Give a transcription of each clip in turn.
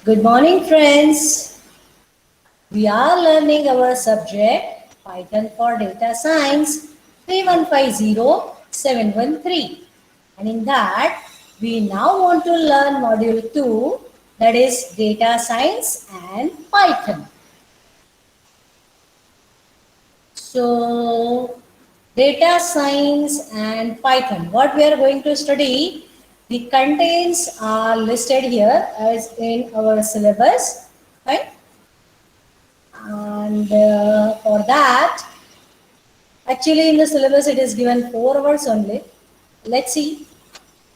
Good morning, friends. We are learning our subject Python for Data Science 3150713. And in that, we now want to learn module 2, that is Data Science and Python. So, data science and Python. What we are going to study, the contents are listed here as in our syllabus, right? And for that, actually in the syllabus it is given 4 hours only. Let's see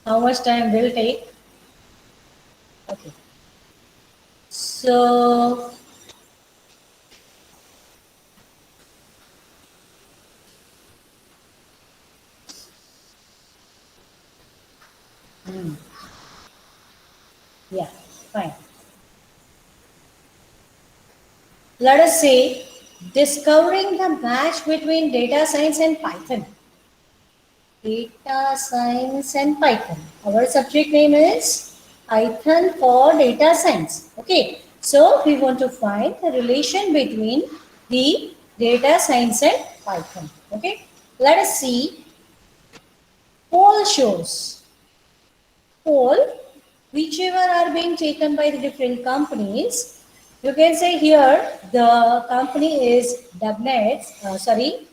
how much time will take. Okay. So, yeah, fine. Let us say discovering the match between data science and Python. Data science and Python. Our subject name is Python for data science. Okay. So we want to find the relation between the data science and Python. Okay. Let us see. Poll shows. Poll, whichever are being taken by the different companies. You can say here the company is KD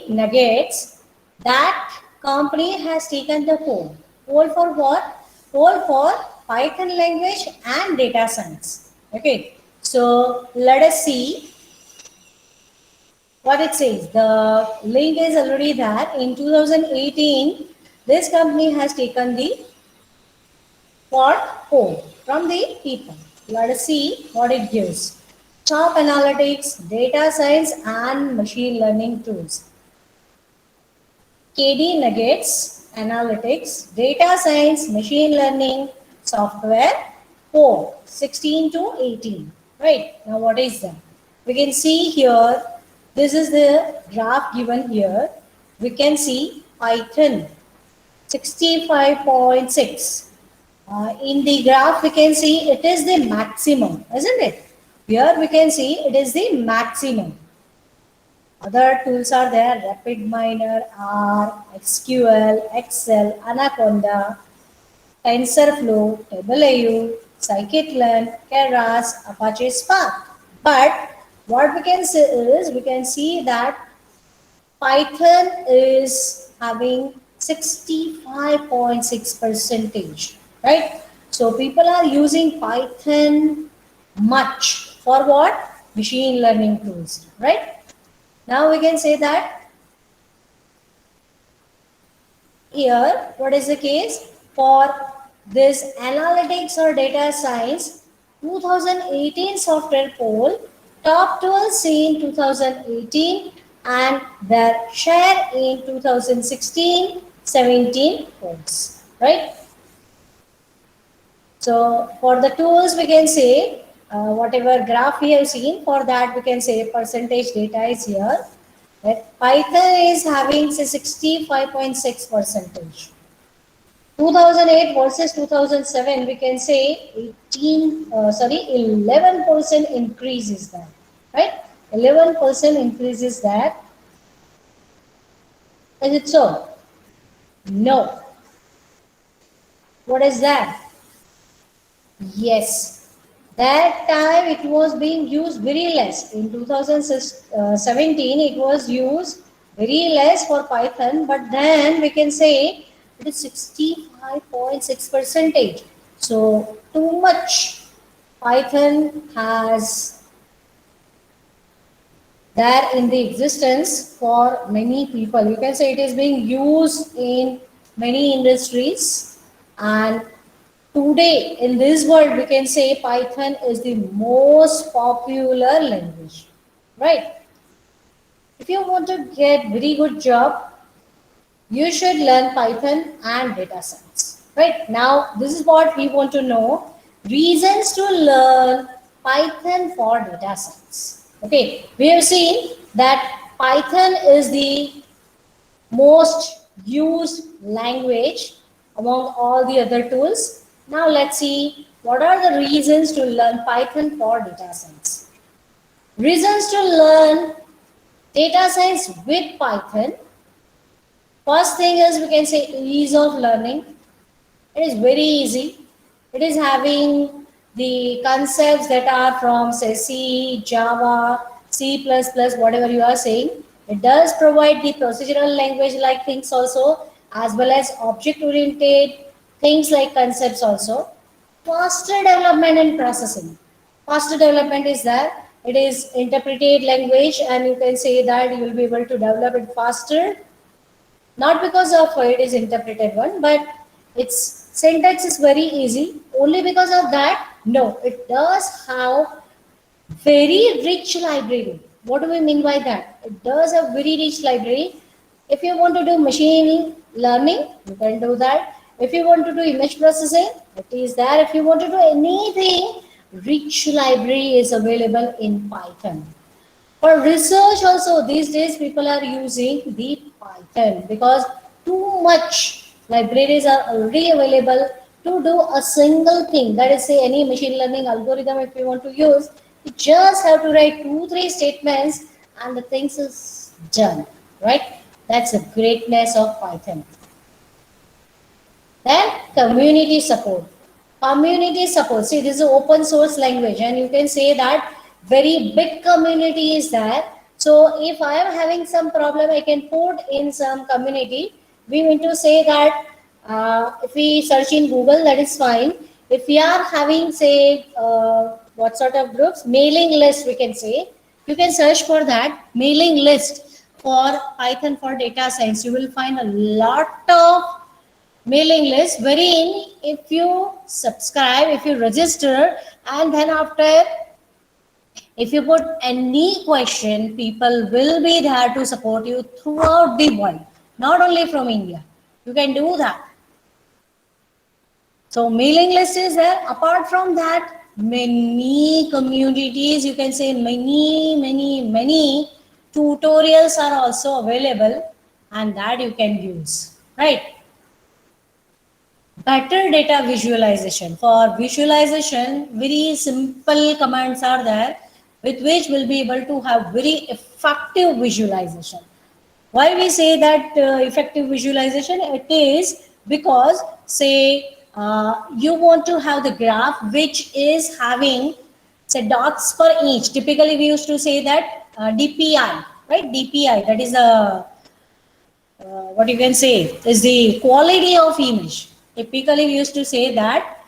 Nuggets, that company has taken the poll. Poll for what? Poll for Python language and data science. Okay, so let us see what it says. The link is already there. In 2018, this company has taken the for poll from the people. Let us see what it gives. Top analytics, data science, and machine learning tools. KD Nuggets, Analytics, Data Science, Machine Learning, Software, 4, 16 to 18. Right, now what is that? We can see here, this is the graph given here. We can see Python 65.6. In the graph, we can see it is the maximum, isn't it? Here we can see it is the maximum. Other tools are there: RapidMiner, R, SQL, Excel, Anaconda, TensorFlow, TableAU, Scikit-learn, Keras, Apache Spark. But what we can say is, we can see that Python is having 65.6 percentage, right? So people are using Python much for what? Machine learning tools, right? Now we can say that here, what is the case? For this analytics or data science, 2018 software poll, top 12 seen 2018 and their share in 2016-17 polls, right? So for the tools, we can say whatever graph we have seen, for that we can say percentage data is here. That Python is having say 65.6 percentage. 2008 versus 2007, we can say 11% increase is that, right? 11% increase is that. Is it so? No. What is that? Yes. That time it was being used very less. In 2017, it was used very less for Python, but then we can say it is 65.6 percentage. So too much Python has there in the existence for many people. You can say it is being used in many industries, and today in this world we can say Python is the most popular language, right? If you want to get very good job, you should learn Python and data science, right? Now this is what we want to know: reasons to learn Python for data science. Okay, we have seen that Python is the most used language among all the other tools. Now let's see what are the reasons to learn Python for data science. Reasons to learn data science with Python. First thing is we can say ease of learning. It is very easy. It is having the concepts that are from say C, Java, C++, whatever you are saying. It does provide the procedural language like things also, as well as object oriented things like concepts also. Faster development and processing. Faster development is that it is interpreted language, and you can say that you will be able to develop it faster, not because of it is interpreted one, but its syntax is very easy. Only because of that, no, it does have very rich library. What do we mean by that? It does have very rich library. If you want to do machine learning, you can do that. If you want to do image processing, it is there. If you want to do anything, rich library is available in Python. For research also, these days people are using the Python because too much libraries are already available to do a single thing. That is, say any machine learning algorithm if you want to use, you just have to write 2-3 statements and the things is done, right? That's the greatness of Python. Then community support. Community support. See, this is an open source language, and you can say that very big community is there. So if I am having some problem, I can put in some community. We mean to say that if we search in Google, that is fine. If we are having, say, what sort of groups, mailing list, we can say, you can search for that mailing list for Python for data science. You will find a lot of mailing list wherein if you subscribe, if you register, and then after if you put any question, people will be there to support you throughout the world, not only from India. You can do that. So mailing list is there. Apart from that, many communities, you can say many tutorials are also available, and that you can use, right? Better data visualization. For visualization, very simple commands are there with which we'll be able to have very effective visualization. Why we say that effective visualization? It is because, say, you want to have the graph which is having, say, dots per inch. Typically, we used to say that DPI, right? DPI, that is the what you can say is the quality of image. Typically, we used to say that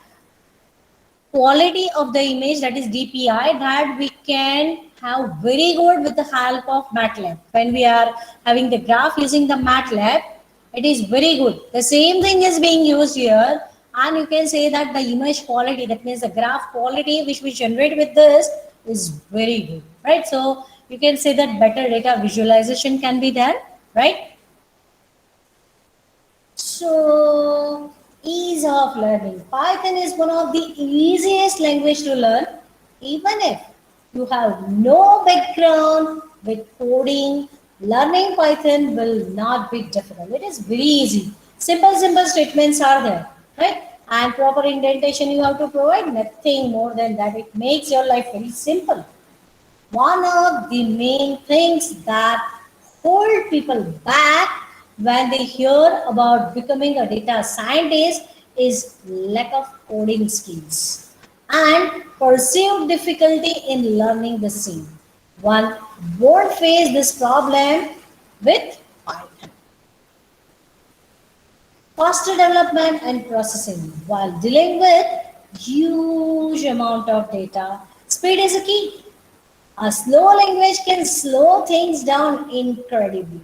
quality of the image, that is DPI, that we can have very good with the help of MATLAB. When we are having the graph using the MATLAB, it is very good. The same thing is being used here, and you can say that the image quality, that means the graph quality which we generate with this is very good, right? So you can say that better data visualization can be there, right? So, ease of learning. Python is one of the easiest language to learn, even if you have no background with coding. Learning Python will not be difficult. It is very easy. Simple statements are there, right? And proper indentation you have to provide, nothing more than that. It makes your life very simple. One of the main things that hold people back when they hear about becoming a data scientist is lack of coding skills and perceived difficulty in learning the same. One won't face this problem with Python. Faster development and processing. While dealing with huge amount of data, speed is a key. A slow language can slow things down incredibly.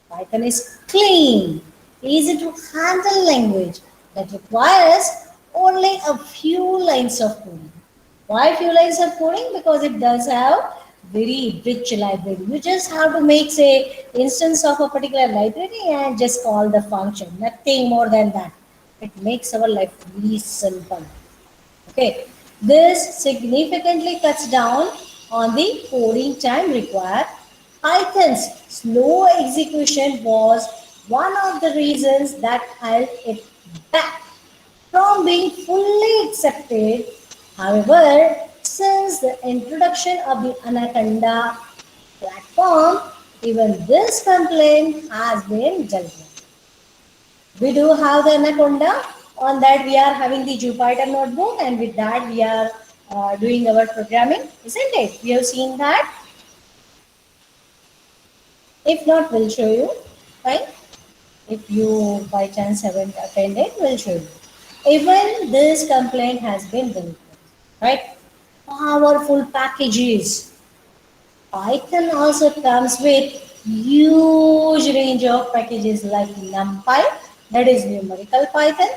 Python is clean, easy to handle language that requires only a few lines of coding. Why few lines of coding? Because it does have very rich library. You just have to make, say, instance of a particular library and just call the function. Nothing more than that. It makes our life very simple. Okay, this significantly cuts down on the coding time required. Python's slow execution was one of the reasons that held it back from being fully accepted. However, since the introduction of the Anaconda platform, even this complaint has been dealt with. We do have the Anaconda. On that, we are having the Jupyter notebook, and with that, we are doing our programming, isn't it? We have seen that. If not, we'll show you. Right? If you by chance haven't attended, we'll show you. Even this complaint has been dealt with, right? Powerful packages. Python also comes with huge range of packages like NumPy, that is numerical Python,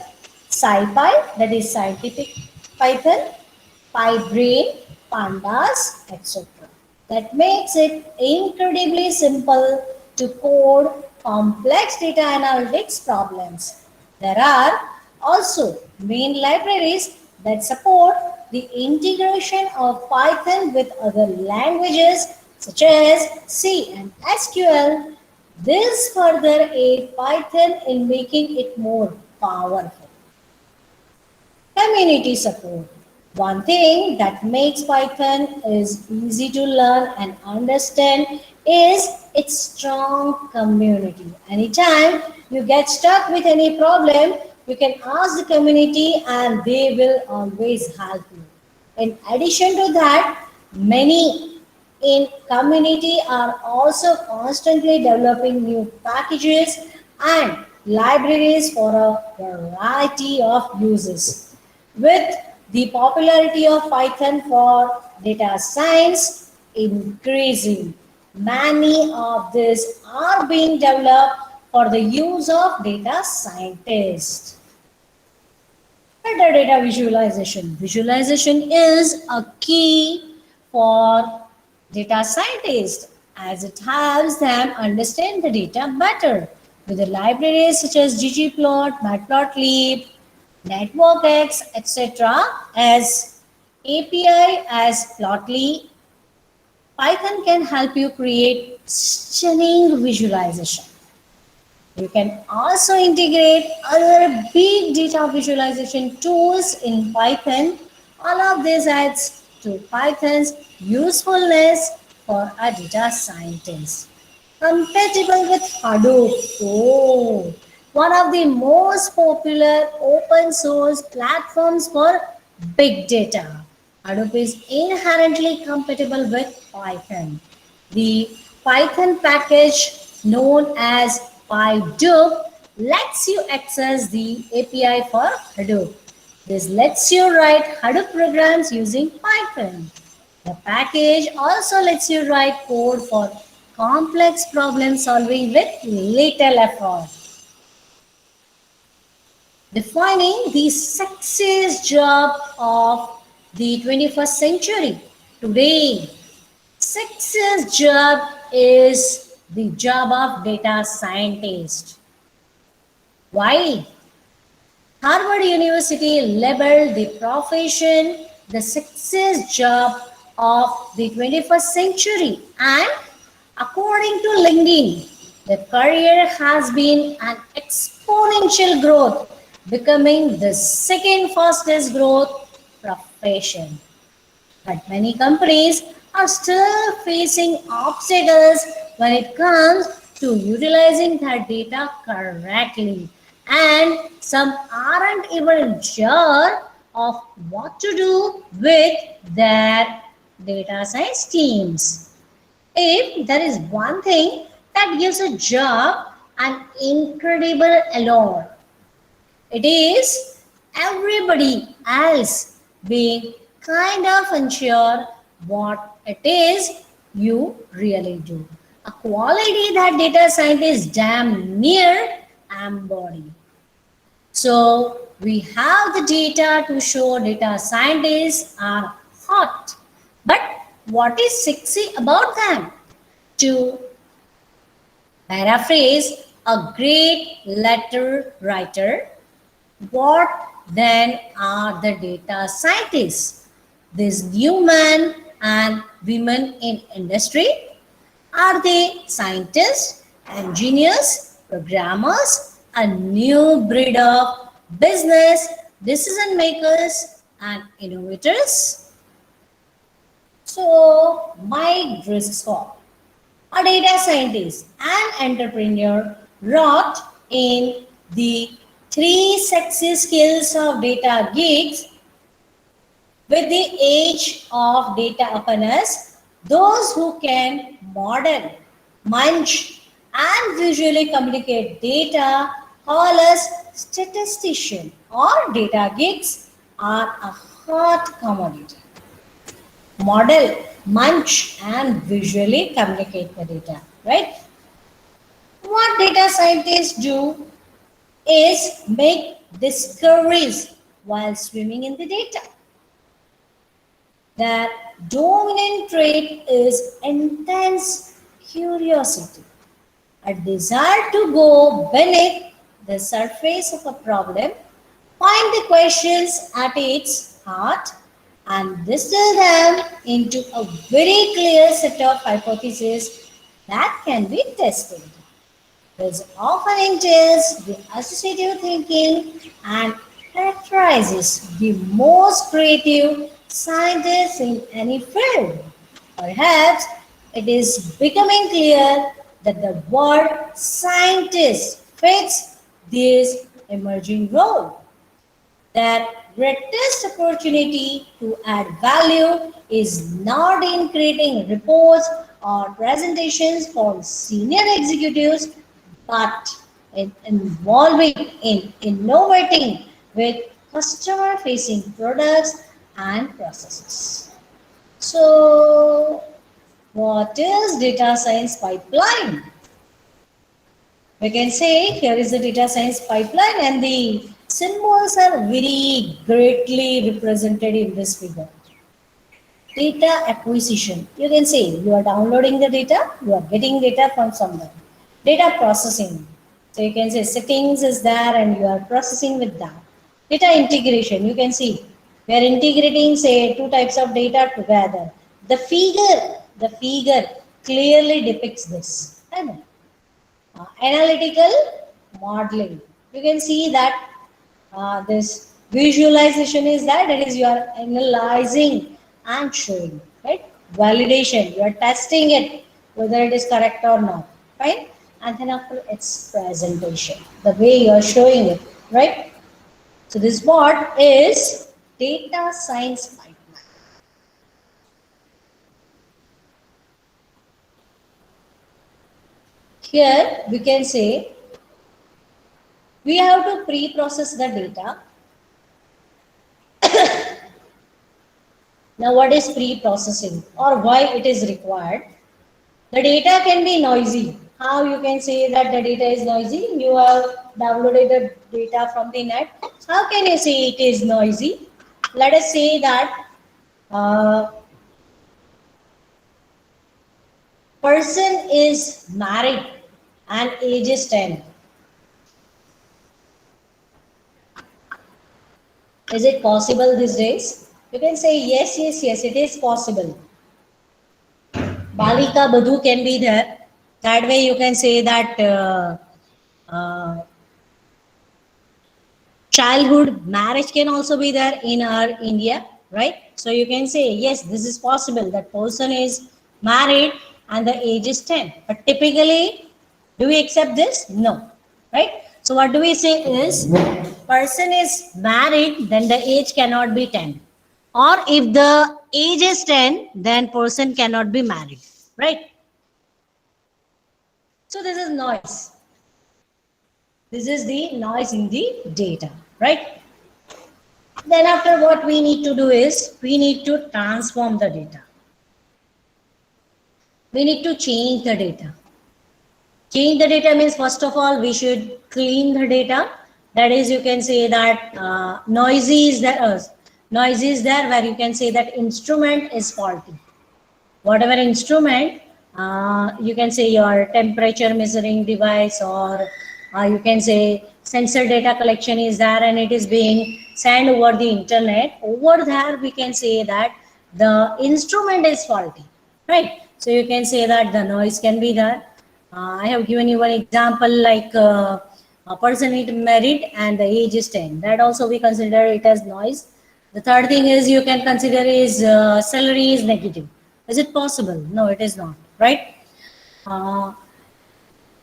SciPy, that is scientific Python, PyBrain, Pandas, etc. That makes it incredibly simple to code complex data analytics problems. There are also main libraries that support the integration of Python with other languages such as C and SQL. This further aids Python in making it more powerful. Community support. One thing that makes Python is easy to learn and understand is its strong community. Anytime you get stuck with any problem, you can ask the community and they will always help you. In addition to that, many in community are also constantly developing new packages and libraries for a variety of uses. With the popularity of Python for data science increasing, many of these are being developed for the use of data scientists. Metadata visualization. Visualization is a key for data scientists as it helps them understand the data better. With the libraries such as ggplot, matplotlib, networkx, etc. as API as Plotly, Python can help you create stunning visualization. You can also integrate other big data visualization tools in Python. All of this adds to Python's usefulness for a data scientist. Compatible with Hadoop. Oh, one of the most popular open source platforms for big data. Hadoop is inherently compatible with Python. The Python package known as PyDup lets you access the API for Hadoop. This lets you write Hadoop programs using Python. The package also lets you write code for complex problem solving with little effort. Defining the sexiest job of the 21st century. Today, sexiest job is the job of data scientist. Why? Harvard University labeled the profession the sexiest job of the 21st century, and according to LinkedIn, the career has been an exponential growth, becoming the second fastest growth profession. But many companies are still facing obstacles when it comes to utilizing their data correctly. And some aren't even sure of what to do with their data science teams. If there is one thing that gives a job an incredible allure, it is everybody else being kind of unsure what it is you really do. A quality that data scientists damn near embody. So we have the data to show data scientists are hot. But what is sexy about them? To paraphrase a great letter writer, what then are the data scientists? These new men and women in industry? Are they scientists, engineers, programmers, a new breed of business decision makers and innovators. So, my risk score. A data scientist and entrepreneur wrought in the three sexy skills of data geeks with the age of data openness, those who can model, munch, and visually communicate data, call us statistician or data geeks, are a hot commodity. Model, munch, and visually communicate the data, right? What data scientists do is make discoveries while swimming in the data. Their dominant trait is intense curiosity, a desire to go beneath the surface of a problem, find the questions at its heart, and distill them into a very clear set of hypotheses that can be tested. This often entails the associative thinking and characterizes the most creative scientists in any field. Perhaps it is becoming clear that the word scientist fits this emerging role. Their greatest opportunity to add value is not in creating reports or presentations for senior executives, but in involving in innovating with customer facing products and processes. So, what is data science pipeline? We can say here is the data science pipeline, and the symbols are very greatly represented in this figure. Data acquisition. You can say you are downloading the data, you are getting data from somewhere. Data processing. So you can say settings is there and you are processing with that. Data integration. You can see we are integrating say two types of data together. The figure clearly depicts this. Analytical modeling. You can see that this visualization is that is you are analyzing and showing, right? Validation, you are testing it whether it is correct or not, right? And then after its presentation, the way you are showing it, right? So this what is data science pipeline. Here we can say we have to pre-process the data. Now, what is pre-processing or why it is required? The data can be noisy. How you can say that the data is noisy? You have downloaded the data from the net. How can you say it is noisy? Let us say that person is married and age is 10. Is it possible these days? You can say yes, yes, yes, it is possible. Balika Badhu can be there. That way you can say that childhood marriage can also be there in our India, right? So you can say, yes, this is possible. That person is married and the age is 10. But typically, do we accept this? No, right? So what do we say is, person is married, then the age cannot be 10. Or if the age is 10, then person cannot be married, right? So this is noise. This is the noise in the data, right? Then after what we need to do is, we need to transform the data. We need to change the data. Change the data means first of all, we should clean the data. That is, you can say that noisy is there. Noisy is there where you can say that instrument is faulty. Whatever instrument, you can say your temperature measuring device or you can say sensor data collection is there and it is being sent over the internet. Over there, we can say that the instrument is faulty, right? So you can say that the noise can be there. I have given you one example like a person is married and the age is 10. That also we consider it as noise. The third thing is you can consider is salary is negative. Is it possible? No, it is not, right? Uh,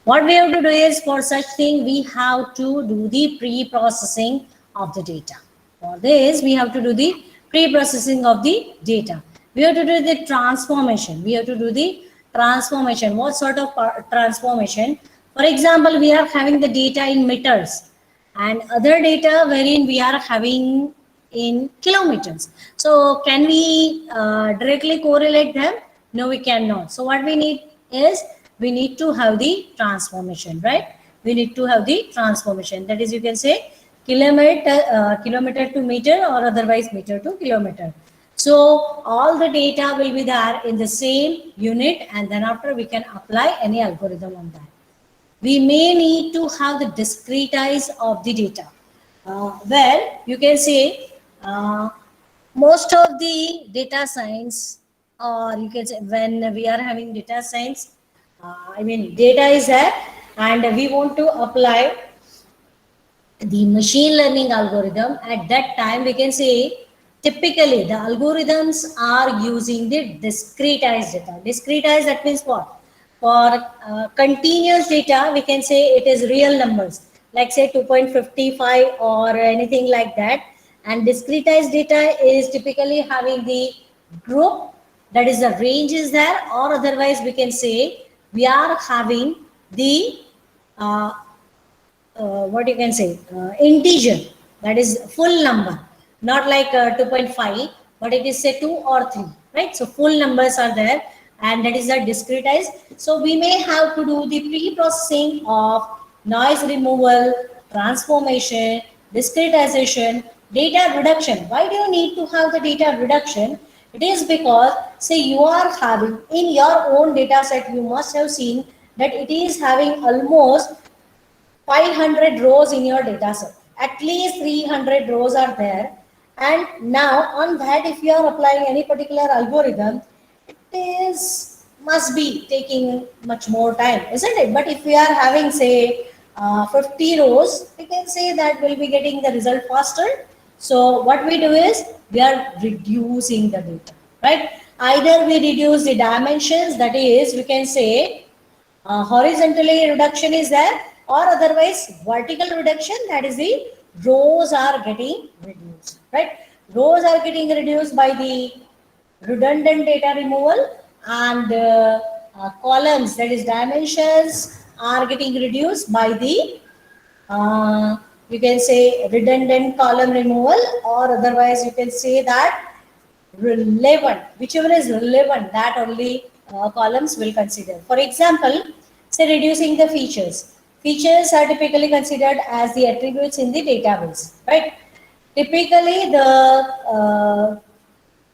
what we have to do is for such thing, we have to do the pre-processing of the data. For this, we have to do the pre-processing of the data. We have to do the transformation. We have to do the transformation. What sort of transformation? For example, we are having the data in meters and other data wherein we are having in kilometers. So can we directly correlate them? No, we cannot. So what we need is we need to have the transformation, right? We need to have the transformation. That is, you can say kilometer to meter or otherwise meter to kilometer. So all the data will be there in the same unit, and then after we can apply any algorithm on that. We may need to have the discretize of the data. Where you can say most of the data science, or you can say when we are having data science, I mean data is there and we want to apply the machine learning algorithm. At that time we can say typically the algorithms are using the discretized data. Discretized, that means what? For continuous data we can say it is real numbers like say 2.55 or anything like that, and discretized data is typically having the group, that is the range is there, or otherwise we can say we are having the uh, what you can say integer, that is full number, not like 2.5 but it is say 2 or 3, right? So full numbers are there and that is a discretized. So we may have to do the pre-processing of noise removal, transformation, discretization, data reduction. Why do you need to have the data reduction? It is because say you are having in your own data set, you must have seen that it is having almost 500 rows in your data set. At least 300 rows are there. And now on that, if you are applying any particular algorithm, it is must be taking much more time, isn't it? But if we are having say 50 rows, we can say that we'll be getting the result faster. So what we do is we are reducing the data, right? Either we reduce the dimensions, that is, we can say horizontally reduction is there, or otherwise vertical reduction, that is the rows are getting reduced, right? Rows are getting reduced by the redundant data removal, and columns, that is dimensions, are getting reduced by the you can say redundant column removal, or otherwise you can say that relevant, whichever is relevant, that only columns will consider. For example, say reducing the features. Features are typically considered as the attributes in the database, right? Typically, the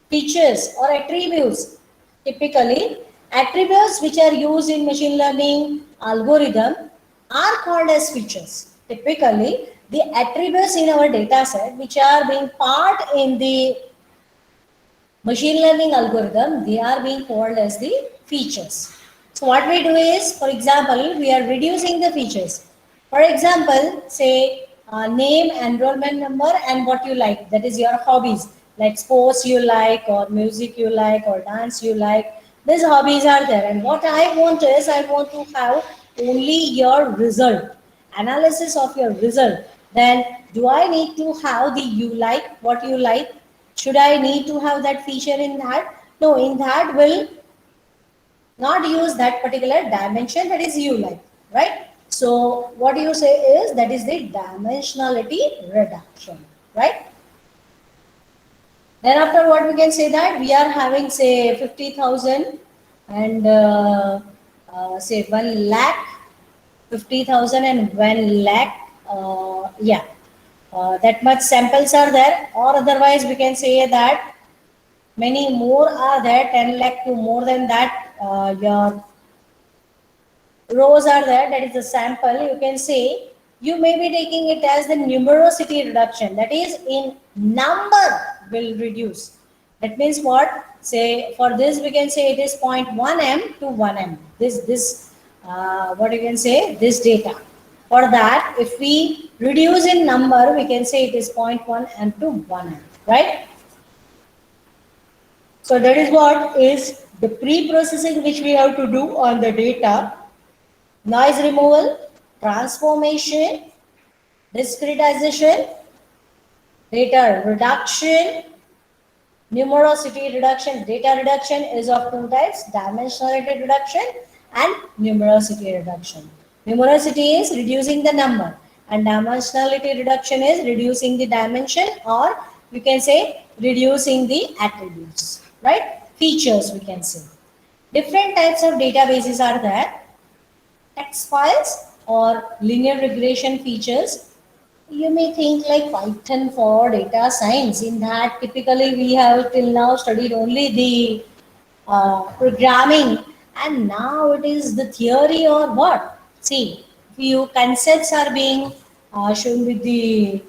features or attributes, typically attributes which are used in machine learning algorithm are called as features. Typically, the attributes in our data set which are being part in the machine learning algorithm, they are being called as the features. So what we do is, for example, we are reducing the features. For example, say name, enrollment number, and what you like. That is your hobbies, like sports you like, or music you like, or dance you like. These hobbies are there. And what I want is, I want to have only your result, analysis of your result. Then do I need to have the you like, what you like? Should I need to have that feature in that? No, in that will not use that particular dimension, that is you like, right? So what you say is that is the dimensionality reduction, right? Then after what we can say that we are having say 50,000 and say 1 lakh, 50,000 and 1 lakh, yeah, that much samples are there, or otherwise we can say that many more are there, 10 lakh to more than that, your rows are there, that is the sample. You can say you may be taking it as the numerosity reduction, that is in number will reduce. That means what? Say for this we can say it is 0.1 m to 1 m. This what you can say, this data. For that, if we reduce in number, we can say it is 0.1 and to 1, right? So that is what is the pre-processing which we have to do on the data. Noise removal, transformation, discretization, data reduction, numerosity reduction. Data reduction is of two types: dimensionality reduction and numerosity reduction. Numerosity is reducing the number, and dimensionality reduction is reducing the dimension, or we can say reducing the attributes, right? Features, we can say. Different types of databases are there: text files or linear regression features. You may think like Python for data science. In that, typically we have till now studied only the programming, and now it is the theory or what? See, few concepts are being shown with the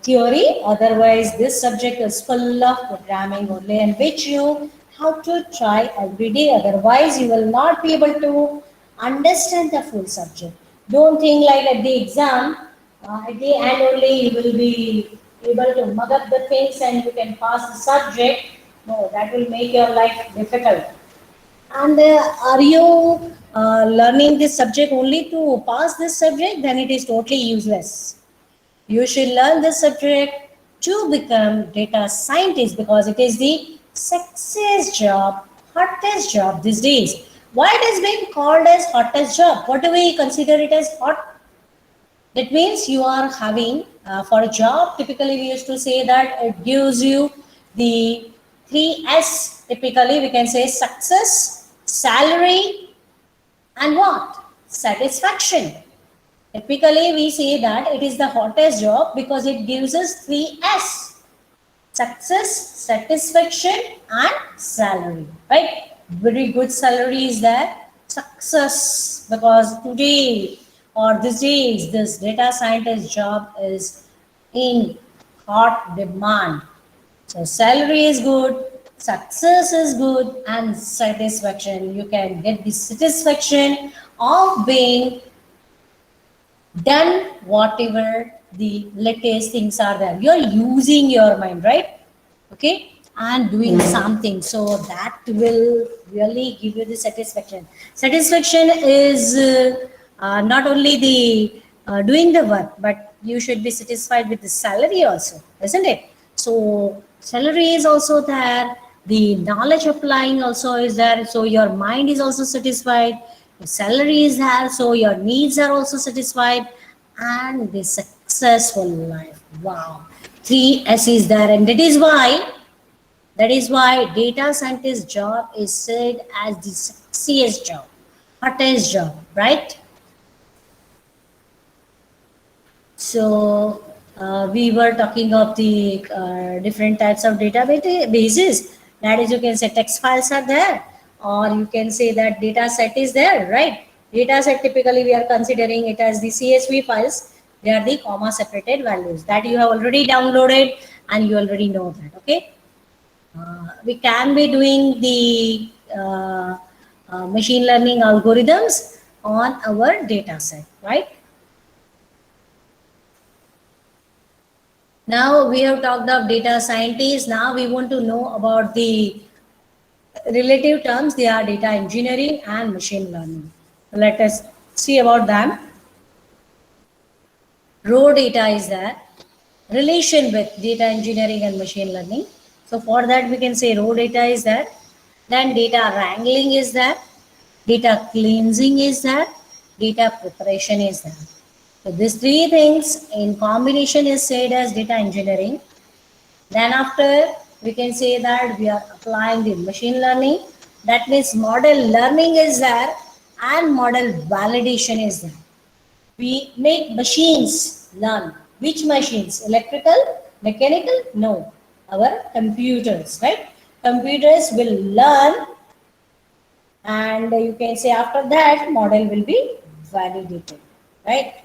theory. Otherwise, this subject is full of programming only, and which you have to try every day. Otherwise, you will not be able to understand the full subject. Don't think like at the exam, at the end only you will be able to mug up the things and you can pass the subject. No, that will make your life difficult. And are you learning this subject only to pass this subject? Then it is totally useless. You should learn this subject to become data scientist, because it is the sexiest job, hottest job these days. Why it is being called as hottest job? What do we consider it as hot? That means you are having, for a job, typically we used to say that it gives you the three S. Typically we can say success, salary, and what? Satisfaction. Typically, we say that it is the hottest job because it gives us three S: success, satisfaction, and salary. Right? Very good salary is there. Success, because today or these days, this data scientist job is in hot demand. So salary is good, success is good, and satisfaction. You can get the satisfaction of being done whatever the latest things are there. You're using your mind, right? Okay, and doing something, so that will really give you the satisfaction. Satisfaction is not only the doing the work, but you should be satisfied with the salary also, isn't it? So salary is also there, the knowledge applying also is there, so your mind is also satisfied, your salary is there, so your needs are also satisfied, and the successful life. Wow, three S is there, and that is why data scientist job is said as the sexiest job, hottest job, right? So we were talking of the different types of databases. That is, you can say text files are there, or you can say that data set is there, right? Data set, typically we are considering it as the CSV files. They are the comma separated values that you have already downloaded and you already know that. Okay, we can be doing the machine learning algorithms on our data set, right? Now we have talked of data scientists. Now we want to know about the relative terms. They are data engineering and machine learning. Let us see about them. Raw data is there. Relation with data engineering and machine learning. So for that we can say raw data is there. Then data wrangling is there. Data cleansing is there. Data preparation is there. So these three things in combination is said as data engineering. Then after, we can say that we are applying the machine learning. That means model learning is there and model validation is there. We make machines learn. Which machines? Electrical, mechanical? No. Our computers, right? Computers will learn, and you can say after that model will be validated, right?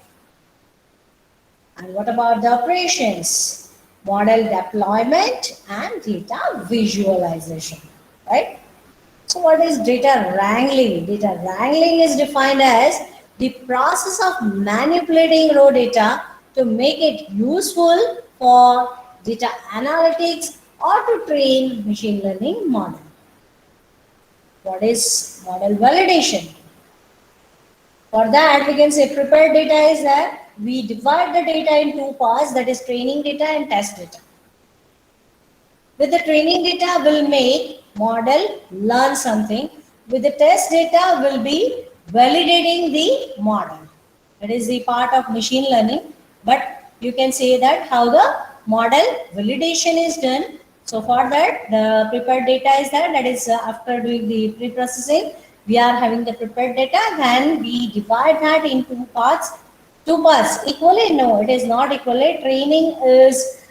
And what about the operations? Model deployment and data visualization, right? So what is data wrangling? Data wrangling is defined as the process of manipulating raw data to make it useful for data analytics or to train machine learning model. What is model validation? For that, we can say prepared data is that we divide the data in two parts, that is training data and test data. With the training data, we'll make model learn something. With the test data, we'll be validating the model. That is the part of machine learning. But you can say that how the model validation is done. So for that, the prepared data is that is after doing the pre-processing, we are having the prepared data. Then we divide that into parts. Two parts equally? No, it is not equally. Training is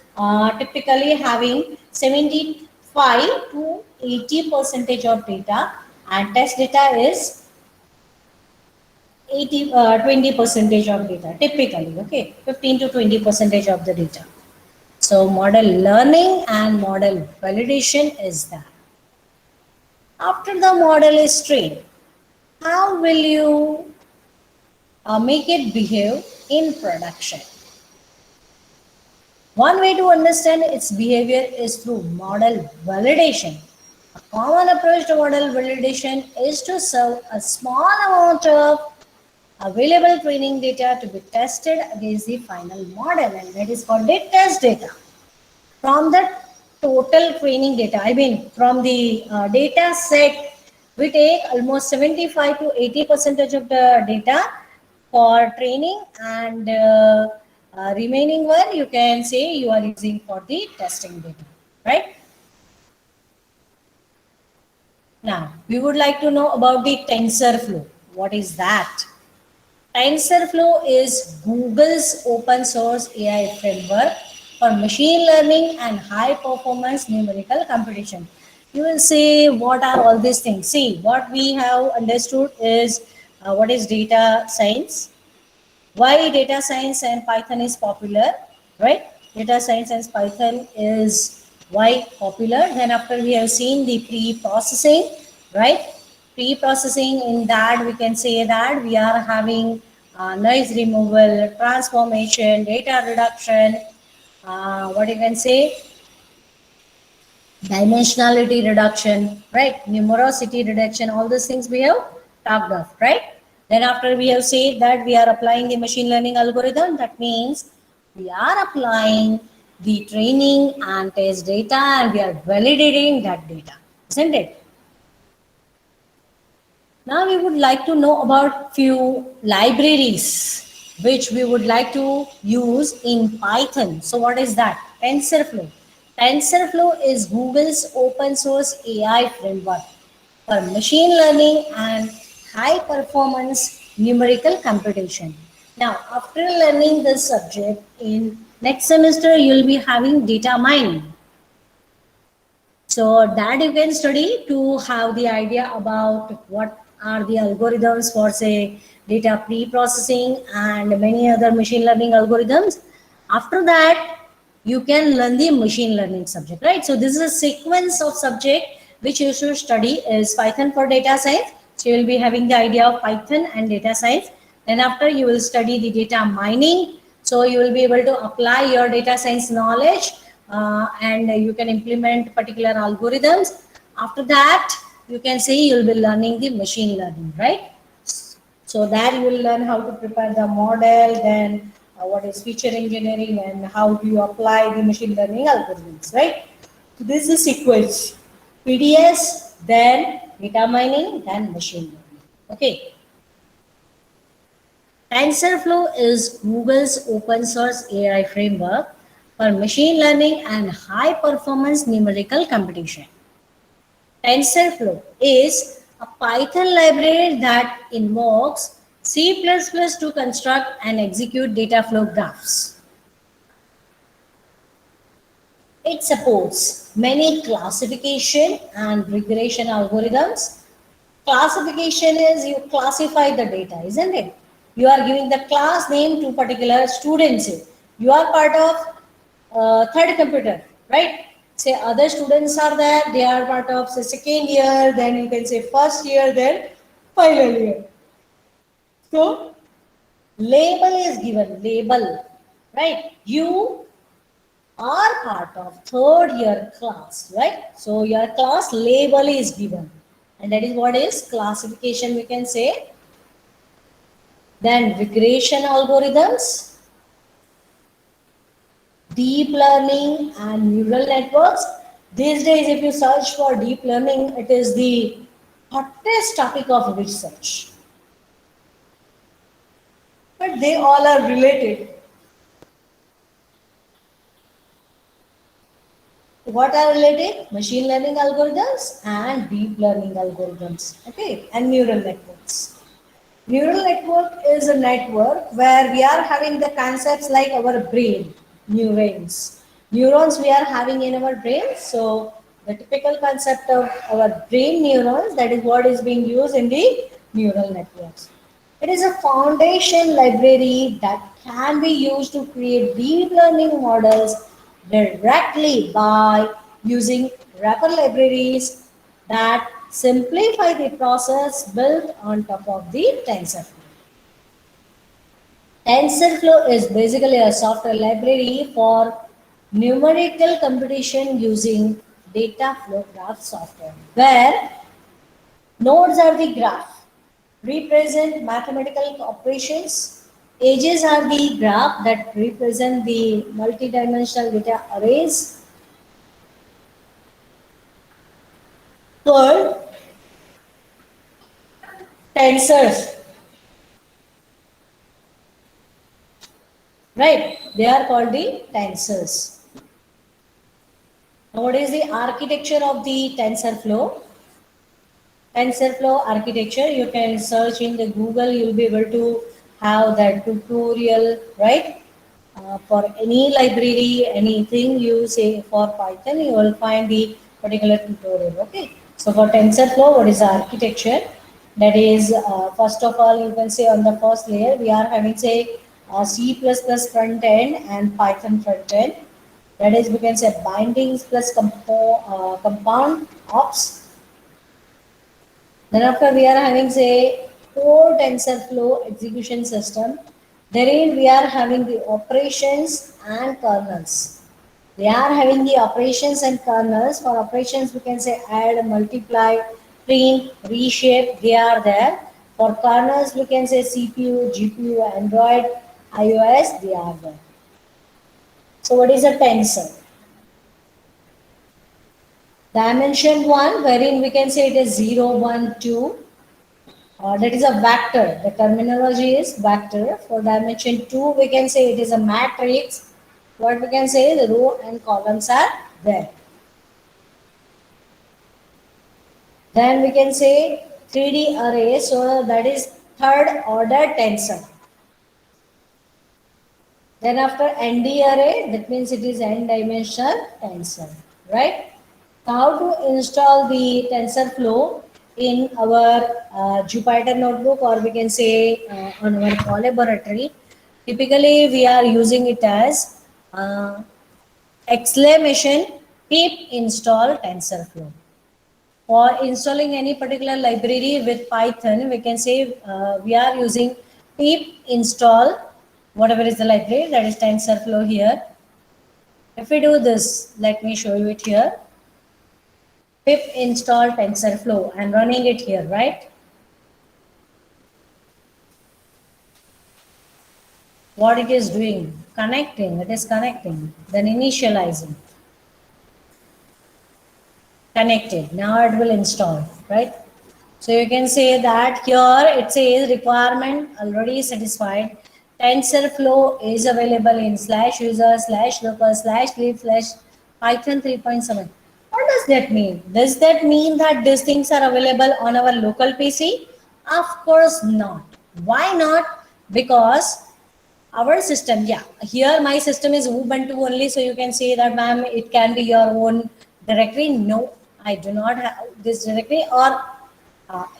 typically having 75 to 80 percentage of data, and test data is 20 percentage of data typically. Okay, 15 to 20 percentage of the data. So model learning and model validation is that. After the model is trained, how will you make it behave in production? One way to understand its behavior is through model validation. A common approach to model validation is to serve a small amount of available training data to be tested against the final model, and that is called the test data. From the total training data, I mean from the data set, we take almost 75 to 80 percentage of the data for training, and remaining one you can say you are using for the testing data, right? Now we would like to know about the TensorFlow. What is that? TensorFlow is Google's open source AI framework for machine learning and high performance numerical computation. You will say, what are all these things? See, what we have understood is what is data science, why data science and Python is popular, right? Data science and Python is why popular. Then after we have seen the pre-processing, right? Pre-processing, in that we can say that we are having noise removal, transformation, data reduction, what you can say, dimensionality reduction, right? Numerosity reduction, all these things we have talked of, right? Then after we have said that we are applying the machine learning algorithm, that means we are applying the training and test data and we are validating that data, isn't it? Now we would like to know about few libraries which we would like to use in Python. So what is that? TensorFlow. TensorFlow is Google's open source AI framework for machine learning and high performance numerical computation. Now, after learning this subject in next semester, you'll be having data mining. So that you can study to have the idea about what are the algorithms for say data pre-processing and many other machine learning algorithms. After that, you can learn the machine learning subject, right? So this is a sequence of subject which you should study is Python for data science. So you will be having the idea of Python and data science. Then after you will study the data mining. So you will be able to apply your data science knowledge and you can implement particular algorithms. After that, you can say you'll be learning the machine learning, right? So that you will learn how to prepare the model, then what is feature engineering and how do you apply the machine learning algorithms, right? So this is the sequence. PDS, then data mining, then machine learning. Okay. TensorFlow is Google's open source AI framework for machine learning and high performance numerical computation. TensorFlow is a Python library that invokes C++ to construct and execute data flow graphs. It supports many classification and regression algorithms. Classification is you classify the data, isn't it? You are giving the class name to particular students. You are part of third computer, right? Say other students are there, they are part of say second year, then you can say first year, then final year. So label is given, label, right? You are part of third year class, right? So your class label is given, and that is what is classification, we can say. Then regression algorithms, deep learning and neural networks. These days, if you search for deep learning, it is the hottest topic of research. But they all are related. What are related? Machine learning algorithms and deep learning algorithms. Okay, and neural networks. Neural network is a network where we are having the concepts like our brain, neurons. Neurons we are having in our brain. So the typical concept of our brain neurons, that is what is being used in the neural networks. It is a foundation library that can be used to create deep learning models directly by using wrapper libraries that simplify the process built on top of the TensorFlow. TensorFlow is basically a software library for numerical computation using data flow graph software, where nodes are the graph, represent mathematical operations, edges are the graph that represent the multidimensional data arrays. Third, tensors, right? They are called the tensors. Now, what is the architecture of the TensorFlow? TensorFlow architecture, you can search in the Google, you'll be able to have that tutorial, right? For any library, anything you say for Python, you will find the particular tutorial, okay? So for TensorFlow, what is the architecture? That is, first of all, you can say on the first layer, we are having say C++ front end and Python front end. That is, we can say bindings plus compound ops. Then after we are having say core TensorFlow execution system. Therein we are having the operations and kernels. They are having the operations and kernels. For operations we can say add, multiply, print, reshape. They are there. For kernels we can say CPU, GPU, Android, iOS. They are there. So what is a tensor? Dimension 1, wherein we can say it is 0, 1, 2. That is a vector. The terminology is vector. For dimension 2, we can say it is a matrix. What we can say, the row and columns are there. Then we can say 3D array. So that is third order tensor. Then after ND array, that means it is n dimensional tensor, right? How to install the TensorFlow in our Jupyter notebook, or we can say on our collaboratory. Typically, we are using it as exclamation pip install TensorFlow. For installing any particular library with Python, we can say we are using pip install whatever is the library, that is TensorFlow here. If we do this, let me show you it here. Pip install TensorFlow and running it here, right? What it is doing? Connecting, it is connecting, then initializing. Connected, now it will install, right? So you can say that here it says requirement already satisfied. TensorFlow is available in /user/local/lib/python 3.7. What does that mean? Does that mean that these things are available on our local PC? Of course not. Why not? Because our system, yeah, here my system is Ubuntu only, so you can say that, ma'am, it can be your own directory. No, I do not have this directory, or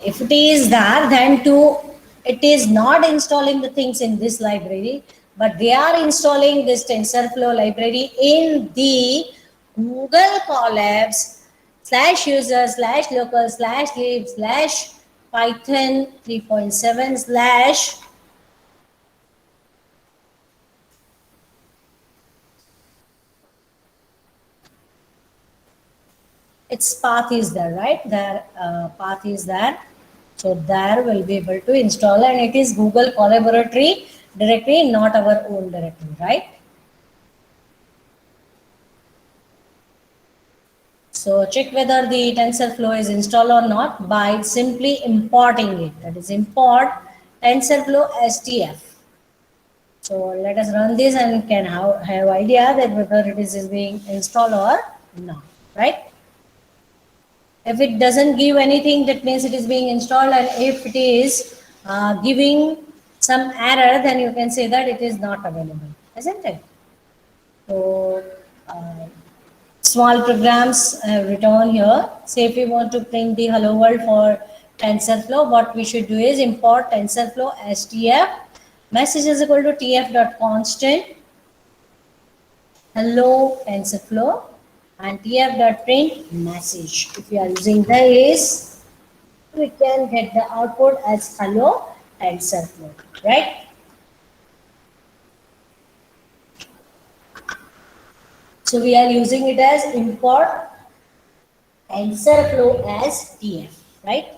if it is there, then too, it is not installing the things in this library, but they are installing this TensorFlow library in the Google Colabs slash user slash local slash lib slash Python 3.7 slash its path is there, right? Their path is there. So there we'll be able to install, and it is Google Collaboratory directory, not our own directory, right? So check whether the TensorFlow is installed or not by simply importing it. That is import TensorFlow STF. So let us run this and can have idea that whether it is being installed or not, right? If it doesn't give anything, that means it is being installed, and if it is giving some error, then you can say that it is not available, isn't it? So small programs I have written here. Say if we want to print the hello world for TensorFlow, what we should do is import TensorFlow STF. Message is equal to tf.constant hello TensorFlow and tf.print message. If we are using this, we can get the output as hello TensorFlow, right? So we are using it as import TensorFlow as TF, right?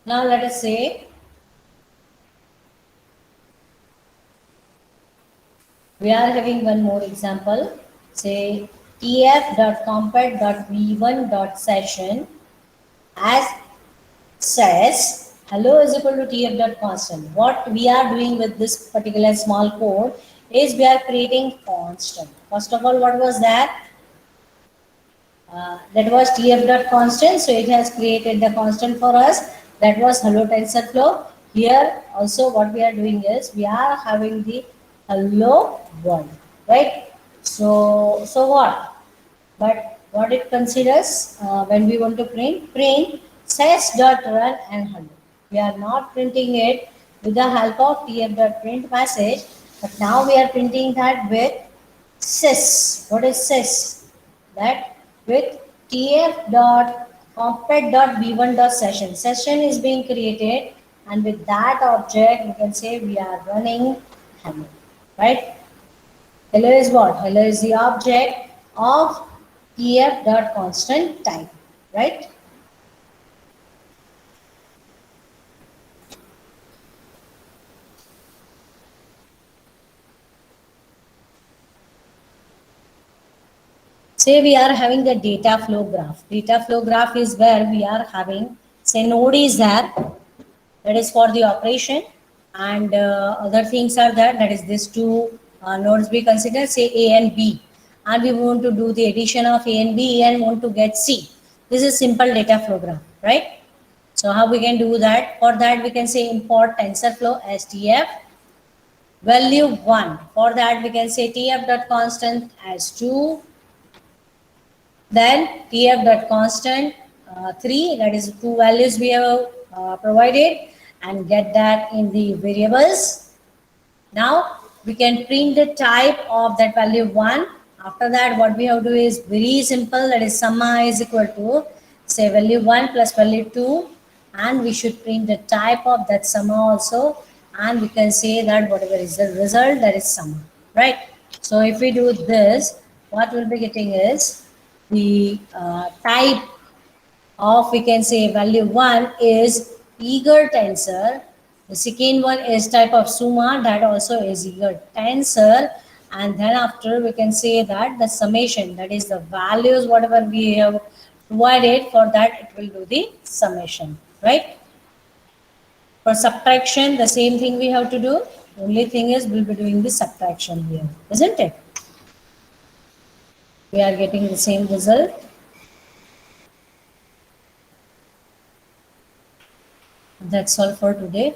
Now let us say we are having one more example. Say tf.compat.v1.session as says hello is equal to tf.constant. What we are doing with this particular small code is we are creating constant. First of all, what was that? That was tf.constant. So it has created the constant for us. That was hello TensorFlow. Here also what we are doing is we are having the hello world, right? So what? But what it considers when we want to print says.run and hello. We are not printing it with the help of tf.print message, but now we are printing that with sys. What is sys? That with tf.compat.v1.session. Session is being created, and with that object, we can say we are running hello, right? Hello is what? Hello is the object of tf.constant type, right? Say we are having the data flow graph. Data flow graph is where we are having, say node is there, that is for the operation, and other things are there, that is these two nodes we consider, say A and B, and we want to do the addition of A and B and want to get C. This is simple data flow graph, right? So how we can do that? For that we can say import TensorFlow STF value 1. For that we can say tf.constant as 2, then tf.constant 3, that is two values we have provided, and get that in the variables. Now we can print the type of that value 1. After that what we have to do is very simple, that is summa is equal to say value 1 plus value 2, and we should print the type of that summa also, and we can say that whatever is the result, that is summa, right? So if we do this, what we'll be getting is the type of, we can say value 1 is eager tensor. The second one is type of summa, that also is eager tensor. And then after we can say that the summation, that is the values whatever we have provided, for that it will do the summation, right? For subtraction, the same thing we have to do. Only thing is we'll be doing the subtraction here, isn't it? We are getting the same result. That's all for today.